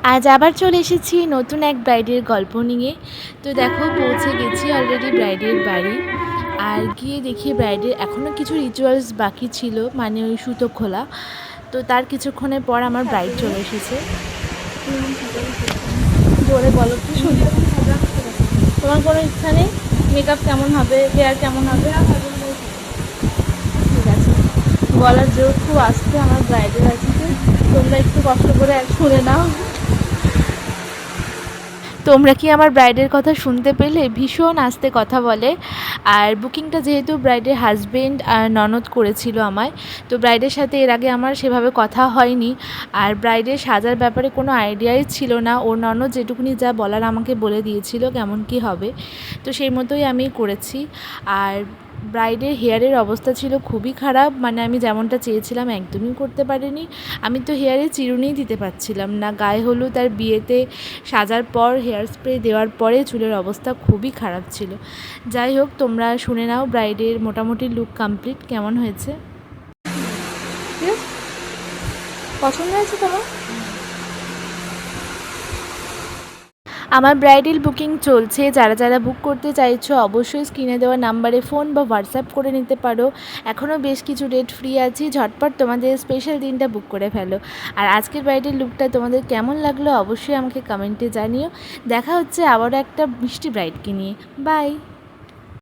আজ আবার চলে এসেছি নতুন এক ব্রাইডের গল্প নিয়ে। তো দেখো পৌঁছে গেছি অলরেডি ব্রাইডের বাড়ি। আর গিয়ে দেখি ব্রাইডের এখনও কিছু রিচুয়ালস বাকি ছিল, মানে ওই সুতো খোলা। তো তার কিছুক্ষণের পর আমার ব্রাইড চলে এসেছে। জোরে বলো, কি শুনতে? তোমার কোনো ইচ্ছা নেই? মেকআপ কেমন হবে, হেয়ার কেমন হবে? ঠিক আছে, গলার জোর খুব আসতে আমার ব্রাইডের আছে, তোমরা একটু কষ্ট করে শুনে নাও। তোমরা কি আমার ব্রাইডের কথা শুনতে পেলে? ভীষণ আস্তে কথা বলে। আর বুকিংটা যেহেতু ব্রাইডের হাজবেন্ড আর ননদ করেছিল আমায়, তো ব্রাইডের সাথে এর আগে আমার সেভাবে কথা হয়নি। আর ব্রাইডের সাজার ব্যাপারে কোনো আইডিয়াই ছিল না। ওর ননদ যেটুকুনি যা বলার আমাকে বলে দিয়েছিল কেমন কি হবে, তো সেই মতোই আমি করেছি। আর ব্রাইডের হেয়ারের অবস্থা ছিল খুবই খারাপ, মানে আমি যেমনটা চেয়েছিলাম একদমই করতে পারিনি। আমি তো হেয়ারে চিরুনিই দিতে পারছিলাম না। গায়ে হলুদ আর বিয়েতে সাজার পর হেয়ার স্প্রে দেওয়ার পরে চুলের অবস্থা খুবই খারাপ ছিল। যাই হোক, তোমরা শুনে নাও ব্রাইডের মোটামুটি লুক কমপ্লিট কেমন হয়েছে। পছন্দ হয়েছে তোমার? আমার ব্রাইডাল বুকিং চলছে। যারা যারা বুক করতে চাইছো অবশ্যই স্ক্রিনে দেওয়া নাম্বারে ফোন বা হোয়াটসঅ্যাপ করে নিতে পারো। এখনও বেশ কিছু ডেট ফ্রি আছে, ঝটপট তোমাদের স্পেশাল দিনটা বুক করে ফেলো। আর আজকের ব্রাইডাল লুকটা তোমাদের কেমন লাগলো অবশ্যই আমাকে কমেন্টে জানিও। দেখা হচ্ছে আবারও একটা মিষ্টি ব্রাইডকে নিয়ে। বাই।